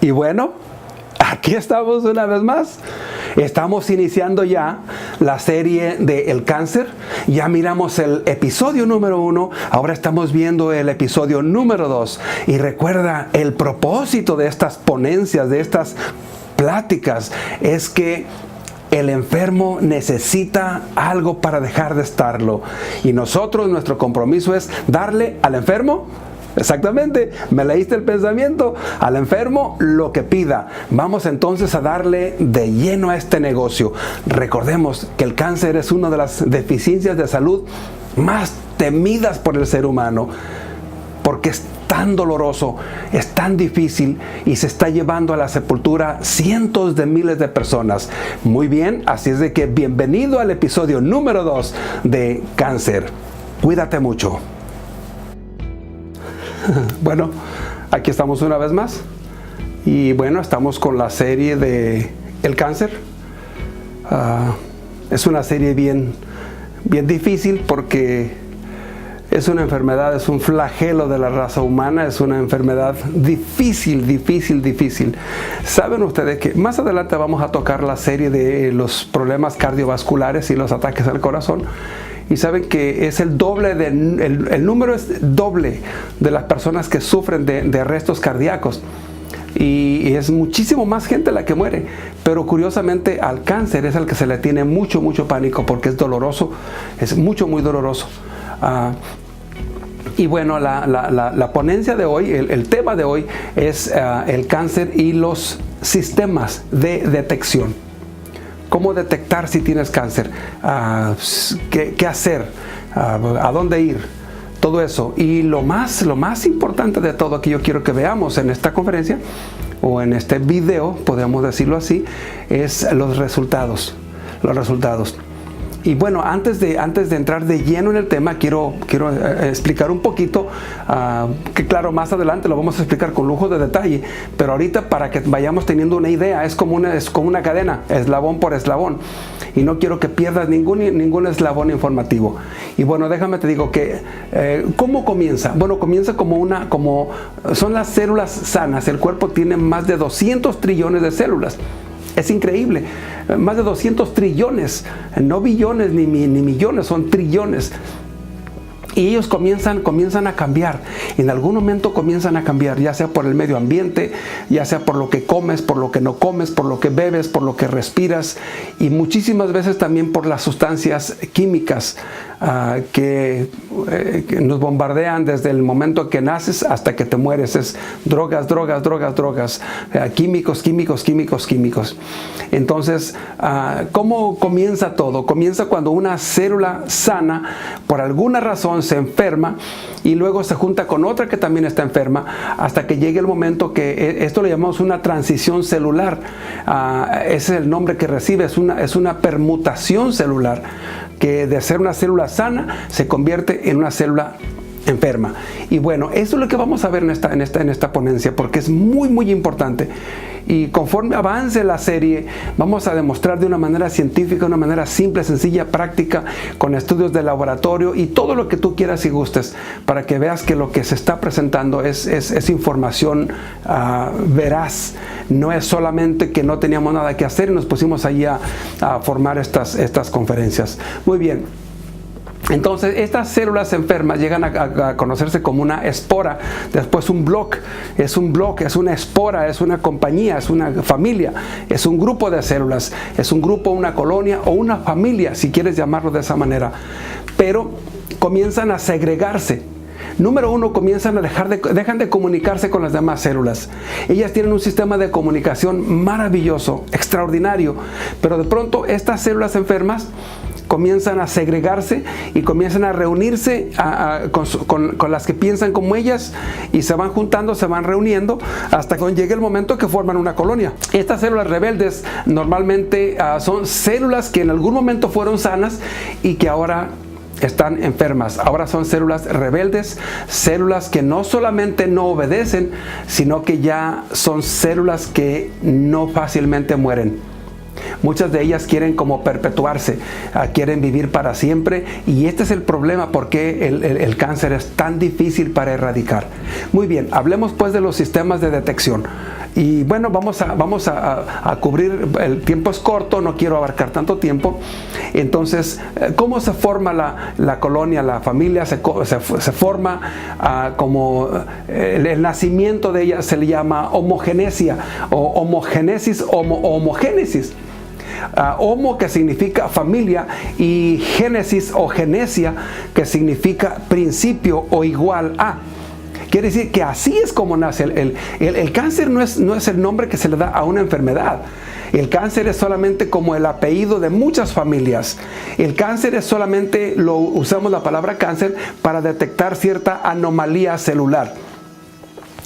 Y bueno, aquí estamos una vez más. Estamos iniciando ya la serie del cáncer. Ya miramos el episodio número 1. Ahora estamos viendo el episodio número 2. Y recuerda, el propósito de estas ponencias, de estas pláticas, es que el enfermo necesita algo para dejar de estarlo. Y nosotros, nuestro compromiso es darle al enfermo, exactamente, me leíste el pensamiento, al enfermo lo que pida. Vamos entonces a darle de lleno a este negocio. Recordemos que el cáncer es una de las deficiencias de salud más temidas por el ser humano, porque es tan doloroso, es tan difícil y se está llevando a la sepultura cientos de miles de personas. Muy bien, así es de que bienvenido al episodio número 2 de Cáncer. Cuídate mucho. Bueno, aquí estamos una vez más y bueno, estamos con la serie de el cáncer. Es una serie bien difícil porque es una enfermedad, es un flagelo de la raza humana, es una enfermedad difícil. Saben ustedes que más adelante vamos a tocar la serie de los problemas cardiovasculares y los ataques al corazón. Y saben que es el doble, el número es doble de las personas que sufren de arrestos cardíacos. Y es muchísimo más gente la que muere. Pero curiosamente al cáncer es al que se le tiene mucho pánico porque es doloroso, es muy doloroso. Y bueno, la ponencia de hoy, el tema de hoy es el cáncer y los sistemas de detección. ¿Cómo detectar si tienes cáncer? ¿Qué hacer? ¿A dónde ir? Todo eso. Y lo más importante de todo que yo quiero que veamos en esta conferencia o en este video, podemos decirlo así, es los resultados. Y bueno, antes de entrar de lleno en el tema, quiero explicar un poquito, que claro, más adelante lo vamos a explicar con lujo de detalle, pero ahorita para que vayamos teniendo una idea, es como una cadena, eslabón por eslabón, y no quiero que pierdas ningún eslabón informativo. Y bueno, déjame te digo que, ¿cómo comienza? Bueno, comienza como son las células sanas. El cuerpo tiene más de 200 trillones de células. Es increíble, más de 200 trillones, no billones ni millones, son trillones. Y ellos comienzan a cambiar, en algún momento comienzan a cambiar, ya sea por el medio ambiente, ya sea por lo que comes, por lo que no comes, por lo que bebes, por lo que respiras y muchísimas veces también por las sustancias químicas que nos bombardean desde el momento que naces hasta que te mueres. Es drogas, químicos. Entonces, ¿cómo comienza todo? Comienza cuando una célula sana, por alguna razón, se enferma y luego se junta con otra que también está enferma hasta que llegue el momento que esto lo llamamos una transición celular. Ese es el nombre que recibe, es una permutación celular, que de ser una célula sana se convierte en una célula enferma. Y bueno, eso es lo que vamos a ver en esta ponencia, porque es muy importante. Y conforme avance la serie, vamos a demostrar de una manera científica, de una manera simple, sencilla, práctica, con estudios de laboratorio y todo lo que tú quieras y gustes, para que veas que lo que se está presentando es información veraz. No es solamente que no teníamos nada que hacer y nos pusimos allí a formar estas conferencias. Muy bien. Entonces, estas células enfermas llegan a conocerse como una espora, después un bloque, es una espora, es una compañía, es una familia, es un grupo de células, es un grupo, una colonia o una familia, si quieres llamarlo de esa manera. Pero comienzan a segregarse. Número 1, dejan de comunicarse con las demás células. Ellas tienen un sistema de comunicación maravilloso, extraordinario, pero de pronto estas células enfermas comienzan a segregarse y comienzan a reunirse con las que piensan como ellas y se van juntando, se van reuniendo hasta que llegue el momento que forman una colonia. Estas células rebeldes normalmente son células que en algún momento fueron sanas y que ahora están enfermas. Ahora son células rebeldes, células que no solamente no obedecen, sino que ya son células que no fácilmente mueren. Muchas de ellas quieren como perpetuarse, quieren vivir para siempre, y este es el problema porque el cáncer es tan difícil para erradicar. Muy bien, hablemos pues de los sistemas de detección. Y bueno, vamos a cubrir, el tiempo es corto, no quiero abarcar tanto tiempo. Entonces, ¿cómo se forma la colonia, la familia? Se forma como el nacimiento de ella se le llama homogenesia o homogénesis o homogénesis. Homo, que significa familia, y génesis o genesia, que significa principio o igual a. Quiere decir que así es como nace. El cáncer no es el nombre que se le da a una enfermedad. El cáncer es solamente como el apellido de muchas familias. El cáncer es solamente, usamos la palabra cáncer para detectar cierta anomalía celular.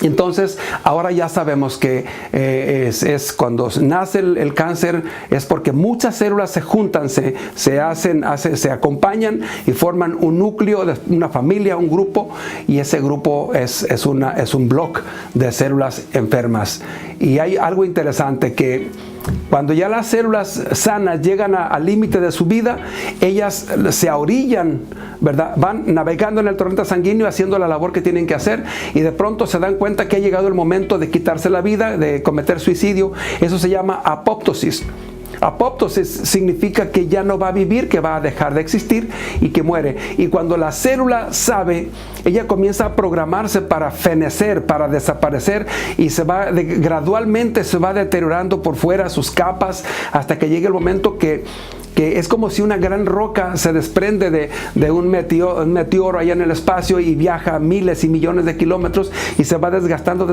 Entonces, ahora ya sabemos que es cuando nace el cáncer, es porque muchas células se juntan, se acompañan y forman un núcleo, una familia, un grupo, y ese grupo es un bloque de células enfermas. Y hay algo interesante, que cuando ya las células sanas llegan al límite de su vida, ellas se ahorillan, ¿verdad? Van navegando en el torrente sanguíneo haciendo la labor que tienen que hacer, y de pronto se dan cuenta que ha llegado el momento de quitarse la vida, de cometer suicidio. Eso se llama apoptosis. Apoptosis significa que ya no va a vivir, que va a dejar de existir y que muere. Y cuando la célula sabe, ella comienza a programarse para fenecer, para desaparecer, y gradualmente se va deteriorando por fuera sus capas, hasta que llegue el momento que es como si una gran roca se desprende de un meteoro allá en el espacio y viaja miles y millones de kilómetros y se va desgastando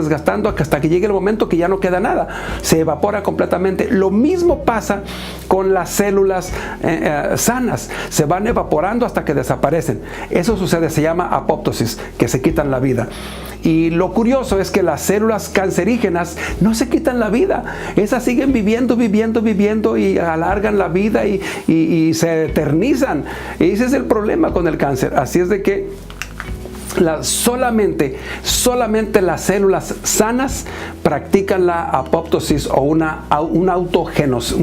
hasta que llegue el momento que ya no queda nada, se evapora completamente. Lo mismo pasa con las células sanas, se van evaporando hasta que desaparecen. Eso sucede, se llama apoptosis, que se quitan la vida. Y lo curioso es que las células cancerígenas no se quitan la vida, esas siguen viviendo y alargan la vida y se eternizan. Y ese es el problema con el cáncer. Así es de que solamente las células sanas practican la apoptosis o un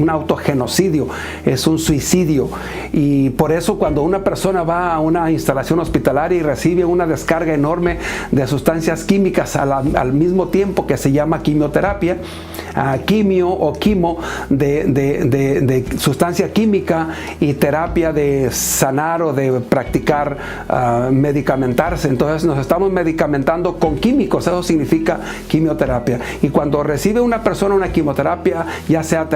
autogenocidio, es un suicidio. Y por eso cuando una persona va a una instalación hospitalaria y recibe una descarga enorme de sustancias químicas al mismo tiempo, que se llama quimioterapia, quimio o quimo de sustancia química, y terapia de sanar o de practicar medicamentarse. Entonces nos estamos medicamentando con químicos, eso significa quimioterapia. Y cuando recibe una persona una quimioterapia, ya sea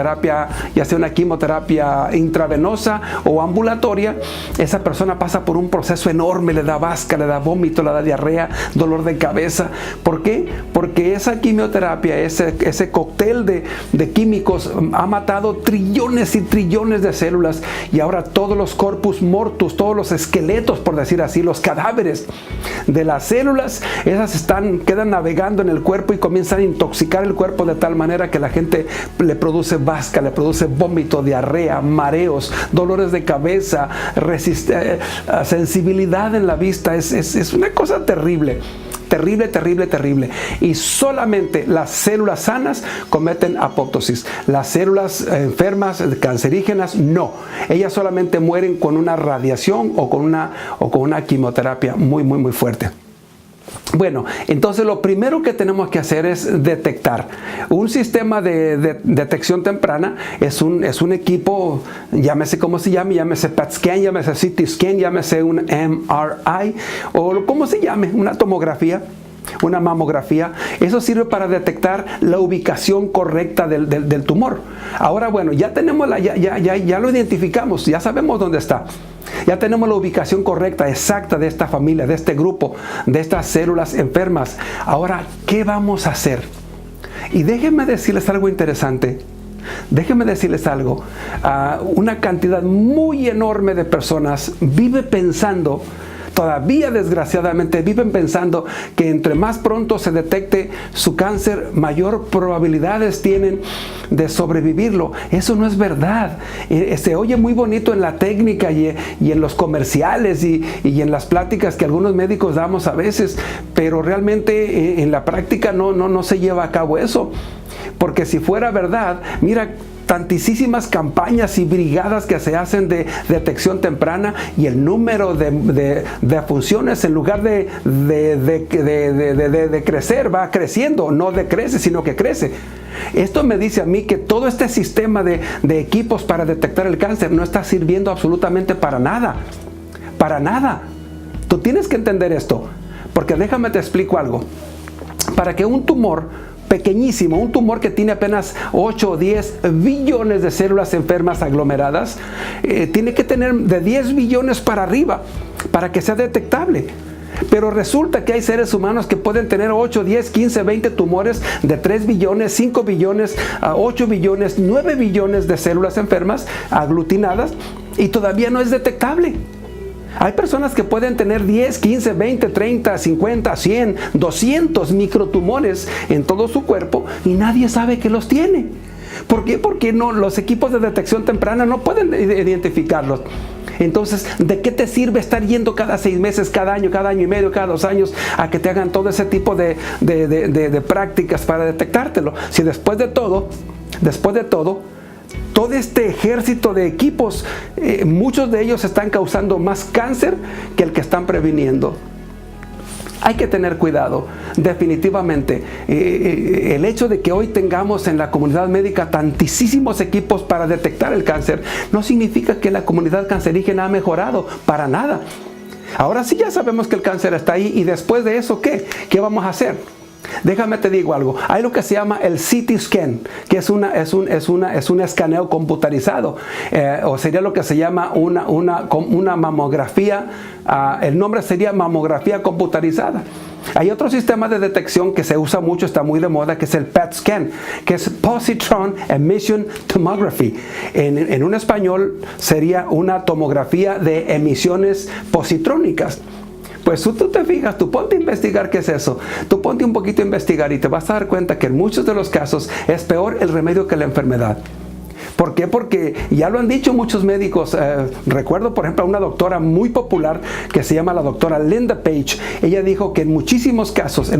una quimioterapia intravenosa o ambulatoria, esa persona pasa por un proceso enorme, le da vasca, le da vómito, le da diarrea, dolor de cabeza. ¿Por qué? Porque esa quimioterapia, ese cóctel de químicos ha matado trillones y trillones de células, y ahora todos los corpus mortus, todos los esqueletos, por decir así, los cadáveres de las células, esas quedan navegando en el cuerpo y comienzan a intoxicar el cuerpo de tal manera que la gente le produce vasca, le produce vómito, diarrea, mareos, dolores de cabeza, sensibilidad en la vista. Es una cosa terrible. Terrible. Y solamente las células sanas cometen apoptosis. Las células enfermas, cancerígenas, no. Ellas solamente mueren con una radiación o con una quimioterapia muy fuerte. Bueno, entonces lo primero que tenemos que hacer es detectar. Un sistema de detección temprana es un equipo, llámese como se llame, llámese PET scan, llámese CT scan, llámese un MRI, o como se llame, una tomografía, una mamografía. Eso sirve para detectar la ubicación correcta del tumor. Ahora, bueno, ya tenemos ya lo identificamos, ya sabemos dónde está. Ya tenemos la ubicación correcta, exacta, de esta familia, de este grupo, de estas células enfermas. Ahora, ¿qué vamos a hacer? Y déjenme decirles algo interesante. Déjenme decirles algo. Una cantidad muy enorme de personas vive pensando, todavía desgraciadamente viven pensando, que entre más pronto se detecte su cáncer, mayor probabilidades tienen de sobrevivirlo. Eso no es verdad. Se oye muy bonito en la técnica y en los comerciales y en las pláticas que algunos médicos damos a veces, pero realmente en la práctica no se lleva a cabo eso. Porque si fuera verdad, mira tantísimas campañas y brigadas que se hacen de detección temprana, y el número de funciones, en lugar de crecer, va creciendo. No decrece, sino que crece. Esto me dice a mí que todo este sistema de equipos para detectar el cáncer no está sirviendo absolutamente para nada. Para nada. Tú tienes que entender esto, porque déjame te explico algo. Para que un tumor pequeñísimo, un tumor que tiene apenas 8 o 10 billones de células enfermas aglomeradas, tiene que tener de 10 billones para arriba para que sea detectable. Pero resulta que hay seres humanos que pueden tener 8, 10, 15, 20 tumores de 3 billones, 5 billones, 8 billones, 9 billones de células enfermas aglutinadas, y todavía no es detectable. Hay personas que pueden tener 10, 15, 20, 30, 50, 100, 200 microtumores en todo su cuerpo y nadie sabe que los tiene. ¿Por qué? Porque los equipos de detección temprana no pueden identificarlos. Entonces, ¿de qué te sirve estar yendo cada 6 meses, cada año y medio, cada 2 años a que te hagan todo ese tipo de prácticas para detectártelo? Si después de todo, todo este ejército de equipos, muchos de ellos están causando más cáncer que el que están previniendo. Hay que tener cuidado, definitivamente. El hecho de que hoy tengamos en la comunidad médica tantísimos equipos para detectar el cáncer no significa que la comunidad cancerígena ha mejorado, para nada. Ahora sí ya sabemos que el cáncer está ahí, y después de eso, ¿qué? ¿Qué vamos a hacer? Déjame te digo algo. Hay lo que se llama el CT scan, que es un escaneo computarizado, o sería lo que se llama una mamografía. El nombre sería mamografía computarizada. Hay otro sistema de detección que se usa mucho, está muy de moda, que es el PET scan, que es Positron Emission Tomography. En un español sería una tomografía de emisiones positrónicas. Pues tú te fijas, tú ponte a investigar qué es eso. Tú ponte un poquito a investigar y te vas a dar cuenta que en muchos de los casos es peor el remedio que la enfermedad. ¿Por qué? Porque ya lo han dicho muchos médicos. Recuerdo, por ejemplo, a una doctora muy popular que se llama la doctora Linda Page. Ella dijo que en muchísimos casos,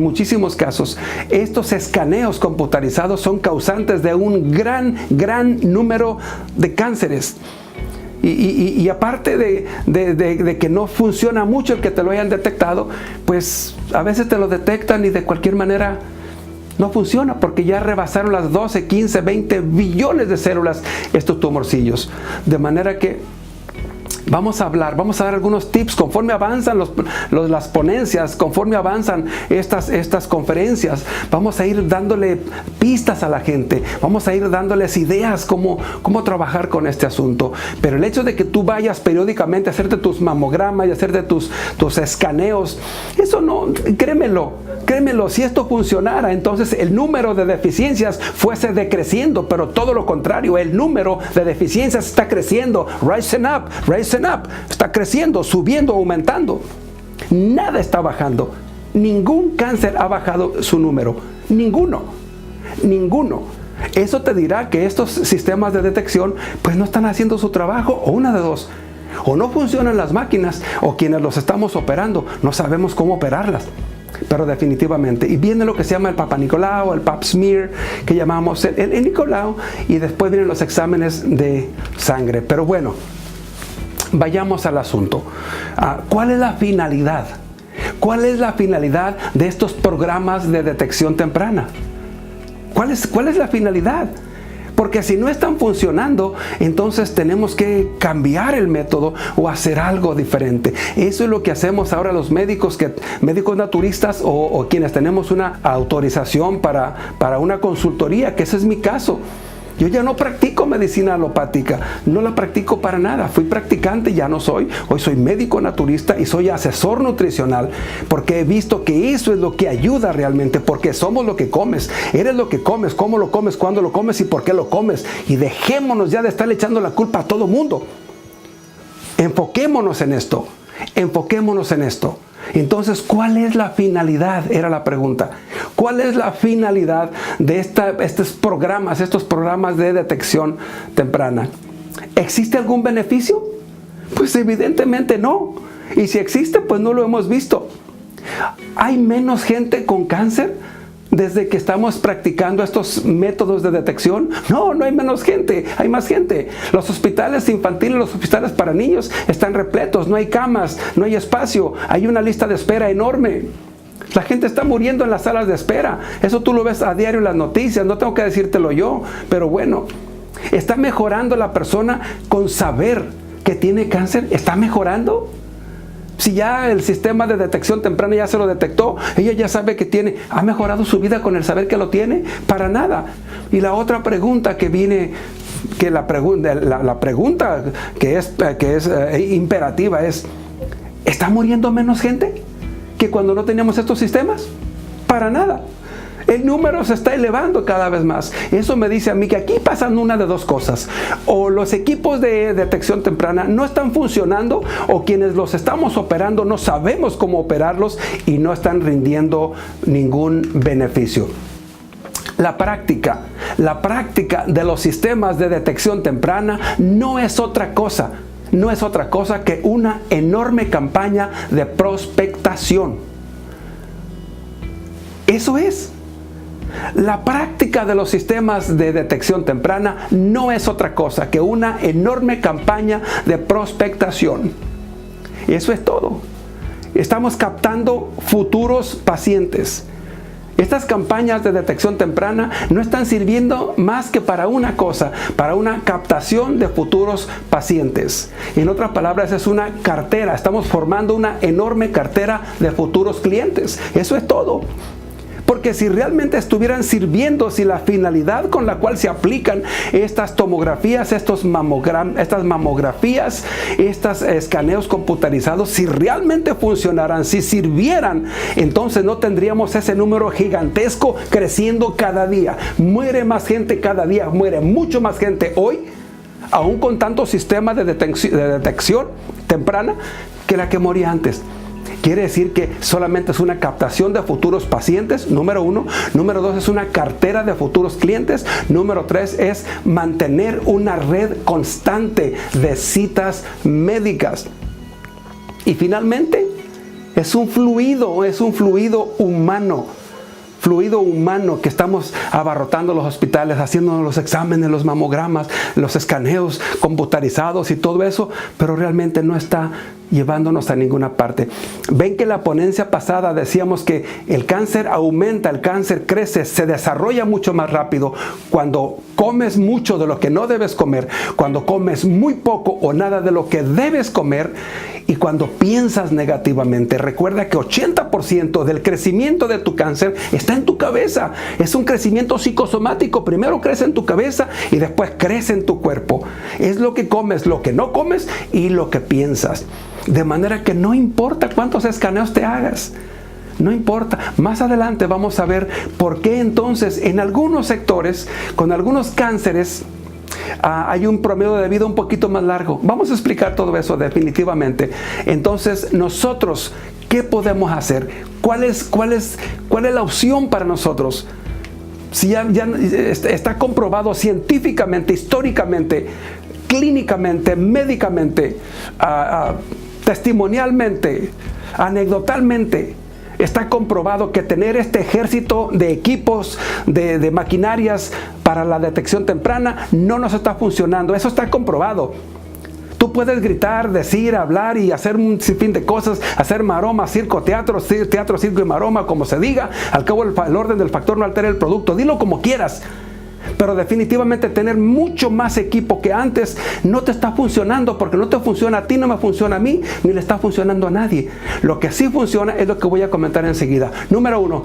estos escaneos computarizados son causantes de un gran número de cánceres. Y aparte de que no funciona mucho el que te lo hayan detectado, pues a veces te lo detectan y de cualquier manera no funciona, porque ya rebasaron las 12, 15, 20 billones de células estos tumorcillos. De manera que vamos a dar algunos tips conforme avanzan las ponencias, conforme avanzan estas conferencias. Vamos a ir dándole pistas a la gente, vamos a ir dándoles ideas cómo trabajar con este asunto. Pero el hecho de que tú vayas periódicamente a hacerte tus mamogramas y hacerte tus escaneos, eso no, créemelo, si esto funcionara, entonces el número de deficiencias fuese decreciendo, pero todo lo contrario, el número de deficiencias está creciendo, rising up, está creciendo, subiendo, aumentando. Nada está bajando. Ningún cáncer ha bajado su número. Ninguno. Eso te dirá que estos sistemas de detección pues no están haciendo su trabajo, o una de dos. O no funcionan las máquinas, o quienes los estamos operando no sabemos cómo operarlas. Pero definitivamente. Y viene lo que se llama el Papa Nicolau, el Pap smear, que llamamos el Nicolau, y después vienen los exámenes de sangre. Pero bueno, vayamos al asunto. ¿Cuál es la finalidad? ¿Cuál es la finalidad de estos programas de detección temprana? ¿Cuál es la finalidad? Porque si no están funcionando, entonces tenemos que cambiar el método o hacer algo diferente. Eso es lo que hacemos ahora los médicos naturistas, o quienes tenemos una autorización para una consultoría, que ese es mi caso. Yo ya no practico medicina alopática, no la practico para nada. Fui practicante, ya no soy. Hoy soy médico naturista y soy asesor nutricional, porque he visto que eso es lo que ayuda realmente, porque somos lo que comes. Eres lo que comes, cómo lo comes, cuándo lo comes y por qué lo comes. Y dejémonos ya de estarle echando la culpa a todo mundo. Enfoquémonos en esto. Entonces, ¿cuál es la finalidad? Era la pregunta. ¿Cuál es la finalidad de estos programas de detección temprana? ¿Existe algún beneficio? Pues evidentemente no. Y si existe, pues no lo hemos visto. ¿Hay menos gente con cáncer? desde que estamos practicando estos métodos de detección? No hay menos gente, hay más gente. Los hospitales infantiles, los hospitales para niños están repletos, no hay camas, no hay espacio, hay una lista de espera enorme. La gente está muriendo en las salas de espera. Eso tú lo ves a diario en las noticias, no tengo que decírtelo yo, pero bueno, ¿está mejorando la persona con saber que tiene cáncer? ¿Está mejorando? Si ya el sistema de detección temprana ya se lo detectó, ella ya sabe que tiene, ¿ha mejorado su vida con el saber que lo tiene? Para nada. Y la otra pregunta que viene, que la pregunta que es imperativa es, ¿está muriendo menos gente que cuando no teníamos estos sistemas? Para nada. El número se está elevando cada vez más. Eso me dice a mí que aquí pasan una de dos cosas. O los equipos de detección temprana no están funcionando, o quienes los estamos operando no sabemos cómo operarlos y no están rindiendo ningún beneficio. La práctica de los sistemas de detección temprana no es otra cosa que una enorme campaña de prospectación. Eso es. La práctica de los sistemas de detección temprana no es otra cosa que una enorme campaña de prospectación. Eso es todo. Estamos captando futuros pacientes. Estas campañas de detección temprana no están sirviendo más que para una cosa, para una captación de futuros pacientes. En otras palabras, es una cartera. Estamos formando una enorme cartera de futuros clientes. Eso es todo. Porque si realmente estuvieran sirviendo, si la finalidad con la cual se aplican estas tomografías, estas mamografías, estos escaneos computarizados, si realmente funcionaran, si sirvieran, entonces no tendríamos ese número gigantesco creciendo cada día. Muere más gente cada día, muere mucho más gente hoy, aún con tantos sistemas de detección temprana, que la que moría antes. Quiere decir que solamente es una captación de futuros pacientes, número uno. Número dos, es una cartera de futuros clientes. Número tres, es mantener una red constante de citas médicas. Y finalmente, es un fluido humano. Fluido humano que estamos abarrotando los hospitales, haciendo los exámenes, los mamogramas, los escaneos computarizados y todo eso, pero realmente no está llevándonos a ninguna parte. Ven que la ponencia pasada decíamos que el cáncer aumenta, el cáncer crece, se desarrolla mucho más rápido cuando comes mucho de lo que no debes comer, cuando comes muy poco o nada de lo que debes comer, y cuando piensas negativamente. Recuerda que 80% del crecimiento de tu cáncer está en tu cabeza. Es un crecimiento psicosomático. Primero crece en tu cabeza y después crece en tu cuerpo. Es lo que comes, lo que no comes y lo que piensas. De manera que no importa cuántos escaneos te hagas. No importa. Más adelante vamos a ver por qué entonces en algunos sectores, con algunos cánceres, hay un promedio de vida un poquito más largo. Vamos a explicar todo eso definitivamente. Entonces, nosotros, ¿qué podemos hacer? ¿Cuál es la opción para nosotros? Si ya está comprobado científicamente, históricamente, clínicamente, médicamente, testimonialmente, anecdotalmente, está comprobado que tener este ejército de equipos, de maquinarias para la detección temprana no nos está funcionando. Eso está comprobado. Tú puedes gritar, decir, hablar y hacer un sinfín de cosas, hacer maroma, circo, teatro, circo y maroma, como se diga. Al cabo, el orden del factor no altera el producto. Dilo como quieras. Pero definitivamente tener mucho más equipo que antes no te está funcionando, porque no te funciona a ti, no me funciona a mí, ni le está funcionando a nadie. Lo que sí funciona es lo que voy a comentar enseguida. Número uno,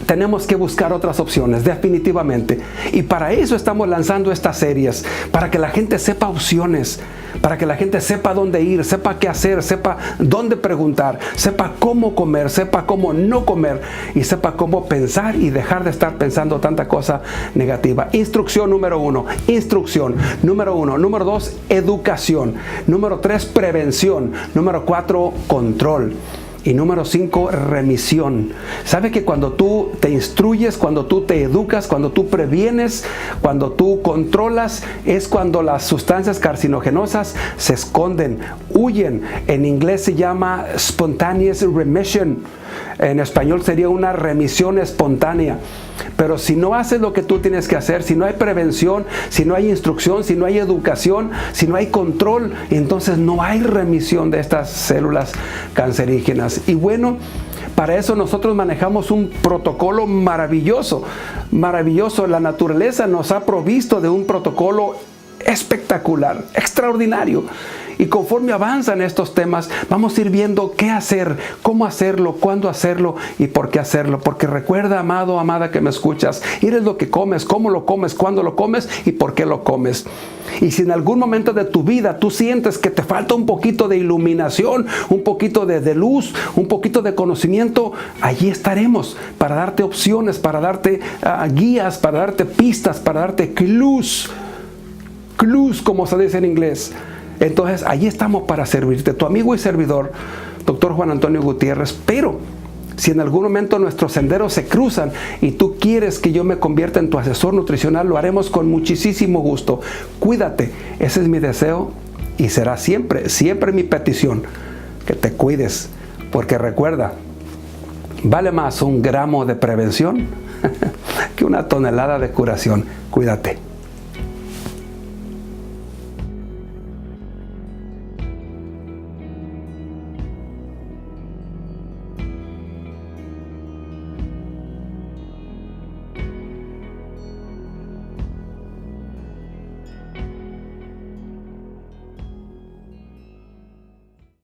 tenemos que buscar otras opciones, definitivamente. Y para eso estamos lanzando estas series, para que la gente sepa opciones, para que la gente sepa dónde ir, sepa qué hacer, sepa dónde preguntar, sepa cómo comer, sepa cómo no comer y sepa cómo pensar y dejar de estar pensando tanta cosa negativa. Instrucción número uno, instrucción. Número uno. Número dos, educación. Número tres, prevención. Número cuatro, control. Y número 5, remisión. ¿Sabe que cuando tú te instruyes, cuando tú te educas, cuando tú previenes, cuando tú controlas, es cuando las sustancias carcinogenosas se esconden, huyen? En inglés se llama spontaneous remission. En español sería una remisión espontánea. Pero si no haces lo que tú tienes que hacer, si no hay prevención, si no hay instrucción, si no hay educación, si no hay control, entonces no hay remisión de estas células cancerígenas. Y bueno, para eso nosotros manejamos un protocolo maravilloso, maravilloso. La naturaleza nos ha provisto de un protocolo espectacular, extraordinario. Y conforme avanzan estos temas, vamos a ir viendo qué hacer, cómo hacerlo, cuándo hacerlo y por qué hacerlo. Porque recuerda, amado, amada que me escuchas, eres lo que comes, cómo lo comes, cuándo lo comes y por qué lo comes. Y si en algún momento de tu vida tú sientes que te falta un poquito de iluminación, un poquito de luz, un poquito de conocimiento, allí estaremos para darte opciones, para darte guías, para darte pistas, para darte clues, como se dice en inglés. Entonces, allí estamos para servirte. Tu amigo y servidor, Dr. Juan Antonio Gutiérrez. Pero si en algún momento nuestros senderos se cruzan y tú quieres que yo me convierta en tu asesor nutricional, lo haremos con muchísimo gusto. Cuídate, ese es mi deseo y será siempre, siempre mi petición, que te cuides. Porque recuerda, vale más un gramo de prevención que una tonelada de curación. Cuídate.